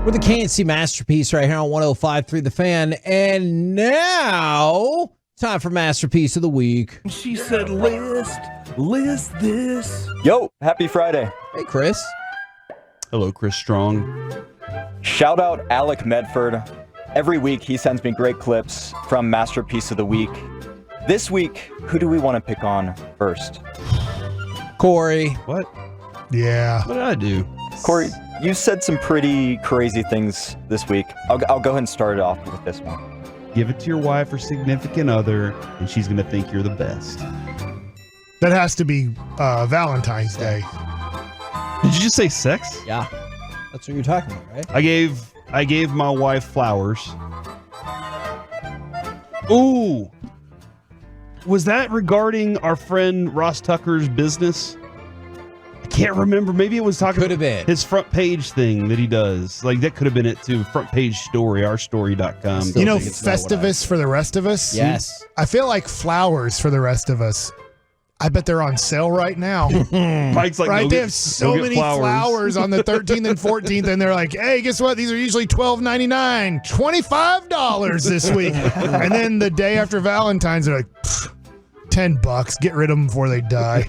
With the KNC Masterpiece right here on 105.3 The Fan. And now, time for Masterpiece of the Week. She said, list this. Yo, happy Friday. Hey, Chris. Hello, Chris Strong. Shout out Alec Medford. Every week he sends me great clips from Masterpiece of the Week. This week, who do we want to pick on first? Corey. What? Yeah. What did I do? Corey, you said some pretty crazy things this week. I'll go ahead and start it off with this one. Give it to your wife or significant other, and she's going to think you're the best. That has to be Valentine's Day. Did you just say sex? Yeah. That's what you're talking about, right? I gave my wife flowers. Ooh. Was that regarding our friend Ross Tucker's business? I can't remember. Maybe it was talking about his front page thing that he does. Like, that could have been it too. Front page story, ourstory.com. You know, Festivus for the rest of us? Yes. I feel like flowers for the rest of us. I bet they're on sale right now. Mike's like, right? They have so many flowers on the 13th and 14th, and they're like, hey, guess what? These are usually $12.99, $25 this week. And then the day after Valentine's, they're like, $10. Get rid of them before they die.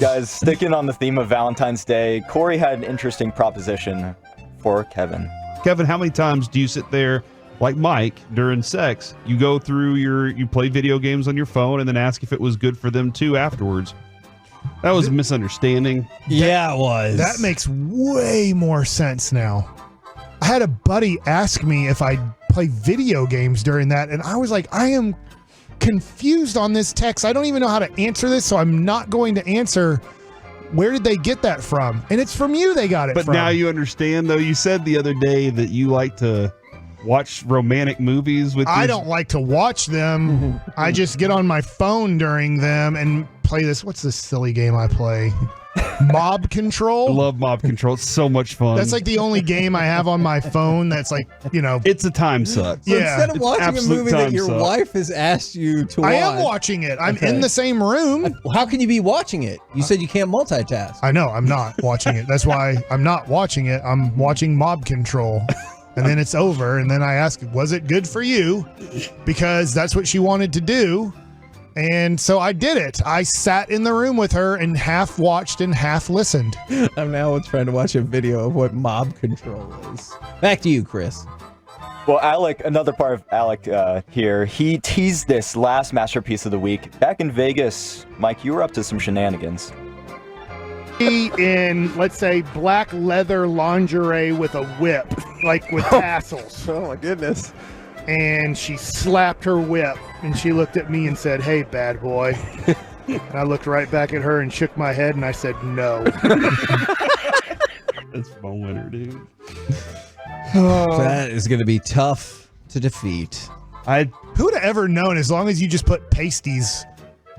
Guys, sticking on the theme of Valentine's Day, Corey had an interesting proposition for Kevin. Kevin, how many times do you sit there like Mike during sex? You go through you play video games on your phone and then ask if it was good for them too afterwards. That was a misunderstanding. Yeah, it was. That makes way more sense now. I had a buddy ask me if I play video games during that, and I was like, I am confused on this text. I don't even know how to answer this, so I'm not going to answer. Where did they get that from? And it's from you they got it from. But now you understand, though. You said the other day that you like to watch romantic movies with I don't like to watch them. I just get on my phone during them and play this. What's this silly game I play? Mob Control? I love Mob Control. It's so much fun. That's like the only game I have on my phone that's like, you know. It's a time suck. So yeah. instead of watching a movie that your wife has asked you to watch. I am watching it. I'm in the same room. How can you be watching it? You said you can't multitask. I know. I'm not watching it. That's why I'm not watching it. I'm watching Mob Control. And then it's over. And then I ask, was it good for you? Because that's what she wanted to do. And so I did it. I sat in the room with her and half watched and half listened. I'm now trying to watch a video of what Mob Control is. Back to you, Chris. Well, Alec, another part of Alec here, he teased this last Masterpiece of the Week. Back in Vegas, Mike, you were up to some shenanigans. In, let's say, black leather lingerie with a whip, like with tassels. Oh, my goodness. And she slapped her whip, and she looked at me and said, hey, bad boy. And I looked right back at her and shook my head, and I said, no. That's my winner, dude. That is going to be tough to defeat. Who'd have ever known, as long as you just put pasties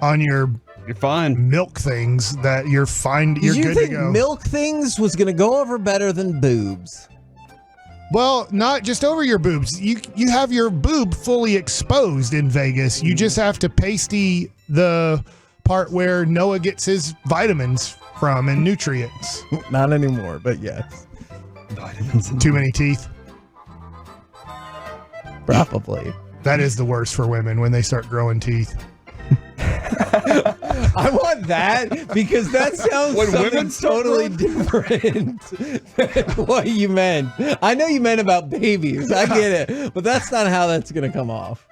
on you're fine. Milk things, that you're fine. You're Did you good think to go. milk things was going to go over better than boobs? Well, not just over your boobs. You have your boob fully exposed in Vegas. You just have to pasty the part where Noah gets his vitamins from and nutrients. Not anymore, but yes. Vitamins. Too many teeth. Probably. That is the worst for women when they start growing teeth. I want that because that sounds something totally different than what you meant. I know you meant about babies. I get it. But that's not how that's going to come off.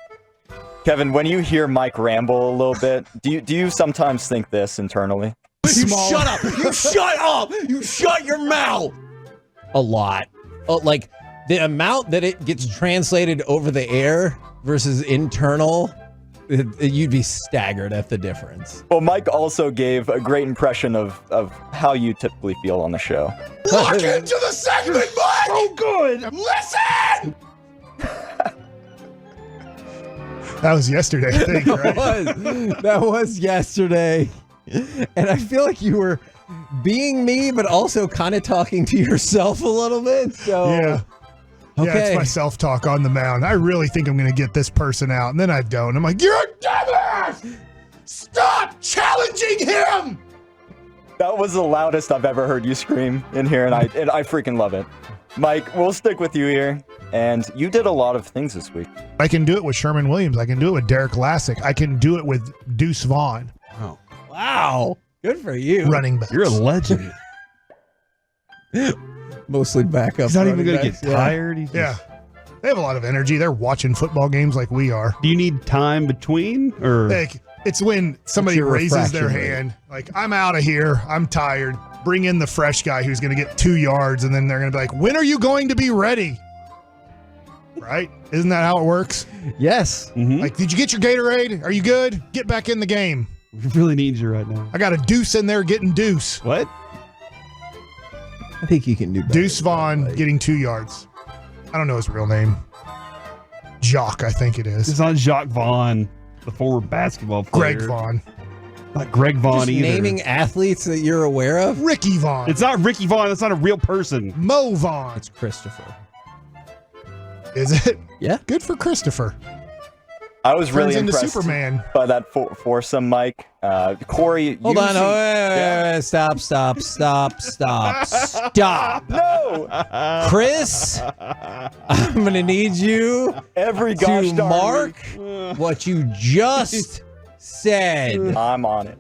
Kevin, when you hear Mike ramble a little bit, do you sometimes think this internally? You shut up. You shut up. You shut your mouth. A lot. Like the amount that it gets translated over the air versus internal. You'd be staggered at the difference. Well, Mike also gave a great impression of how you typically feel on the show. Look into the segment, Mike! So good. Listen! That was yesterday, I think, right? That was yesterday. And I feel like you were being me, but also kind of talking to yourself a little bit. So yeah. Okay. Yeah, it's my self-talk on the mound. I really think I'm going to get this person out, and then I don't. I'm like, you're a dumbass! Stop challenging him! That was the loudest I've ever heard you scream in here, and I freaking love it. Mike, we'll stick with you here. And you did a lot of things this week. I can do it with Sherman Williams. I can do it with Derek Lassick. I can do it with Deuce Vaughn. Oh, Wow. Good for you. Running back. you're a legend. Mostly backup. He's not even running going to backs, get tired. He's Yeah. just- They have a lot of energy. They're watching football games like we are. Do you need time between, or Like, it's when somebody your raises their refraction rate? hand, like, I'm out of here. I'm tired. Bring in the fresh guy who's going to get 2 yards, and then they're going to be like, when are you going to be ready? Right? Isn't that how it works? Yes. Like, did you get your Gatorade? Are you good? Get back in the game. we really need you right now? I got a Deuce in there getting Deuce. What? I think you can do better. Deuce Vaughn getting 2 yards. I don't know his real name. Jock, I think it is. It's not Jacques Vaughn, the former basketball player. Greg Vaughn. Not Greg Vaughn Just either. naming athletes that you're aware of? Ricky Vaughn. It's not Ricky Vaughn. That's not a real person. Mo Vaughn. It's Christopher. Is it? Yeah. Good for Christopher. I was really Turns into impressed Superman. by that foursome, Mike. Corey, Hold you on. seem- Oh, Yeah. wait. Stop. Stop. No! Chris, I'm going to need you Every gosh to darn mark week. what you just said. I'm on it.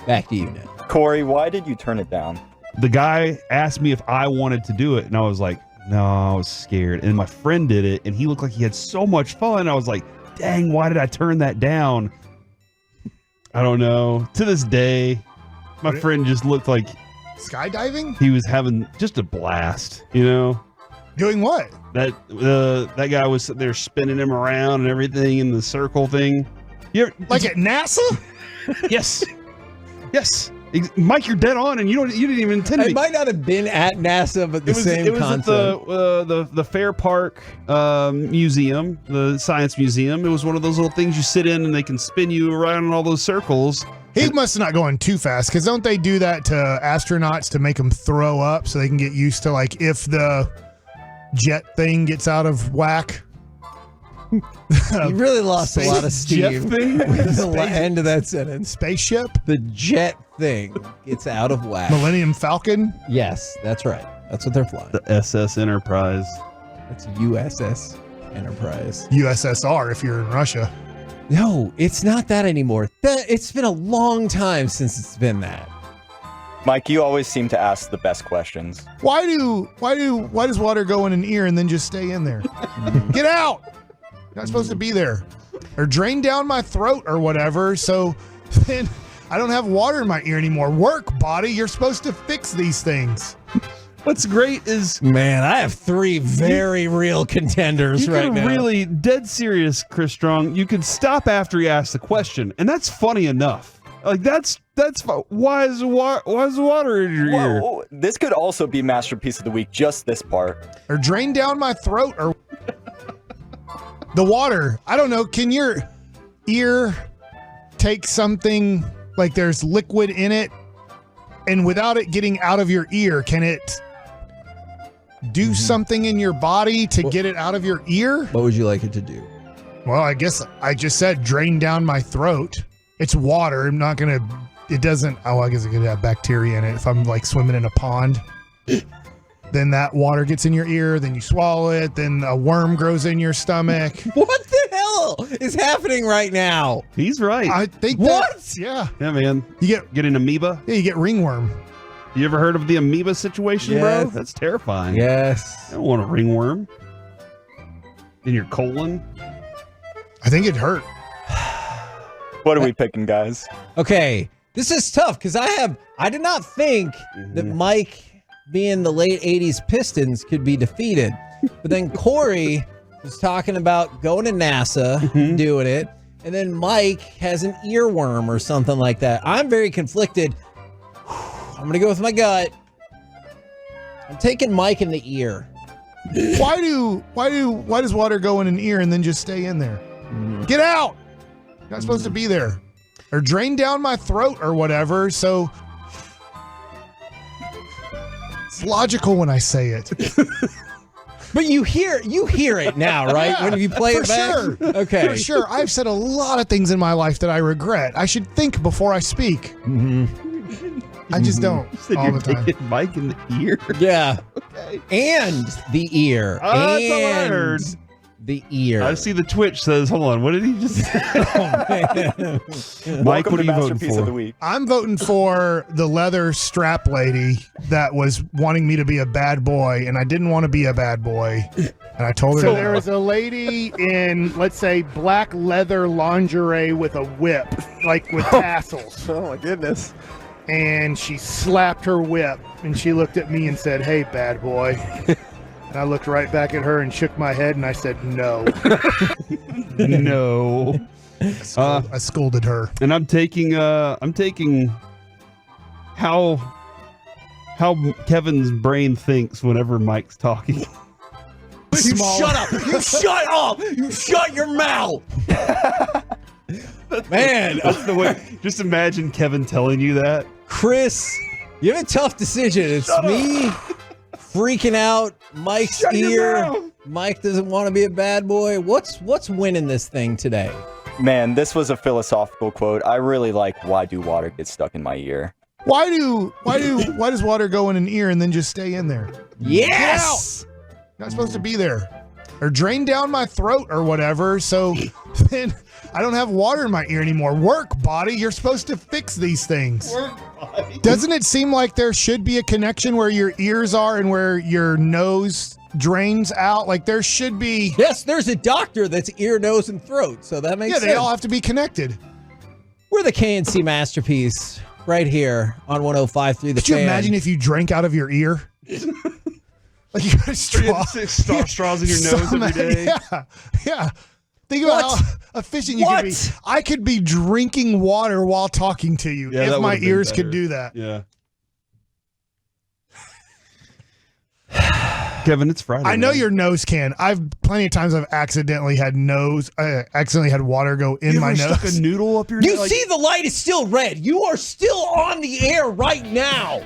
Back to you now. Corey, why did you turn it down? The guy asked me if I wanted to do it, and I was like, no, I was scared. And my friend did it, and he looked like he had so much fun. I was like, dang, why did I turn that down? I don't know. To this day, my friend just looked like Skydiving? he was having just a blast, you know? Doing what? That guy was sitting there spinning him around and everything in the circle thing. Like at NASA? Yes. Yes. Mike, you're dead on, and you didn't even intend It to. might not have been at NASA, but the same it was concept. at the Fair Park Museum, the Science Museum. It was one of those little things you sit in, and they can spin you around in all those circles. He must not going too fast, because don't they do that to astronauts to make them throw up so they can get used to, like, if the jet thing gets out of whack? You really lost a lot of steam thing? with the end of that sentence. Spaceship? The jet thing gets out of whack. Millennium Falcon? Yes, that's right. That's what they're flying. The SS Enterprise. It's USS Enterprise. USSR if you're in Russia. No, it's not that anymore. It's been a long time since it's been that. Mike, you always seem to ask the best questions. Why does water go in an ear and then just stay in there? Get out! You're not supposed to be there. Or drain down my throat or whatever, so then I don't have water in my ear anymore. Work, body. You're supposed to fix these things. What's great is Man, I have 3 very real contenders you right can now. really, dead serious, Chris Strong, you can stop after he asks the question, and that's funny enough. Like, that's why is the water in your ear? Whoa, this could also be Masterpiece of the Week, just this part. Or drain down my throat or the water. I don't know. Can your ear take something like there's liquid in it, and without it getting out of your ear, can it do something in your body to get it out of your ear? What would you like it to do? Well, I guess I just said drain down my throat. It's water. I'm not going to, it doesn't, oh, I guess it could have bacteria in it. If I'm like swimming in a pond, then that water gets in your ear, then you swallow it, then a worm grows in your stomach. What the hell is happening right now? He's right. I think What? Yeah. Yeah, man. You Get an amoeba? you get ringworm. You ever heard of the amoeba situation, bro? Yes. That's terrifying. Yes. I don't want a ringworm in your colon. I think it hurt. What are we picking, guys? Okay, this is tough because I did not think that Mike, being the late 80s Pistons, could be defeated. But then Corey was talking about going to NASA, doing it. And then Mike has an earworm or something like that. I'm very conflicted. I'm going to go with my gut. I'm taking Mike in the ear. Why does water go in an ear and then just stay in there? Get out! You're not supposed to be there. Or drain down my throat or whatever, so it's logical when I say it. But you hear it now, right? Yeah, when you play for it back? sure. Okay. For sure. I've said a lot of things in my life that I regret. I should think before I speak. I just don't. You said all you're the time. taking Mike in the ear. Yeah. Okay. And the ear. Oh, that's all I heard. The ear. I see the Twitch says, hold on, what did he just say? Mike, Welcome what are to you voting Masterpiece of the for? Week. I'm voting for the leather strap lady that was wanting me to be a bad boy, and I didn't want to be a bad boy. And I told her So no. there was a lady in, let's say, black leather lingerie with a whip, like with tassels. Oh my goodness. And she slapped her whip, and she looked at me and said, "Hey, bad boy." And I looked right back at her and shook my head, and I said, "No." No. I scolded her. And I'm taking how Kevin's brain thinks whenever Mike's talking. You shut up! You shut up! You shut your mouth! Man, That's the way. Just imagine Kevin telling you that. Chris, you have a tough decision. It's me freaking out. Mike's Shut your ear. mouth. Mike doesn't want to be a bad boy. What's winning this thing today? Man, this was a philosophical quote. I really like why do water get stuck in my ear? Why does water go in an ear and then just stay in there? Yes. Not supposed to be there. Or drain down my throat or whatever, so then I don't have water in my ear anymore. Work, body. You're supposed to fix these things. Doesn't it seem like there should be a connection where your ears are and where your nose drains out? Like there should be. Yes, there's a doctor that's ear, nose, and throat, so that makes Yeah, sense. they all have to be connected. We're the KNC Masterpiece right here on 105.3 The Could you Fan. imagine if you drank out of your ear? Like you got a straw. Straws in your nose every day. Yeah, yeah. Think about What? how efficient you could be. What? I could be drinking water while talking to you Yeah, if that my would've been ears better. could do that. Yeah. Kevin, it's Friday. I know man. your nose can. I've plenty of times I've accidentally had water go in You my ever stuck nose. a noodle up your You nose? see the light is still red. You are still on the air right now.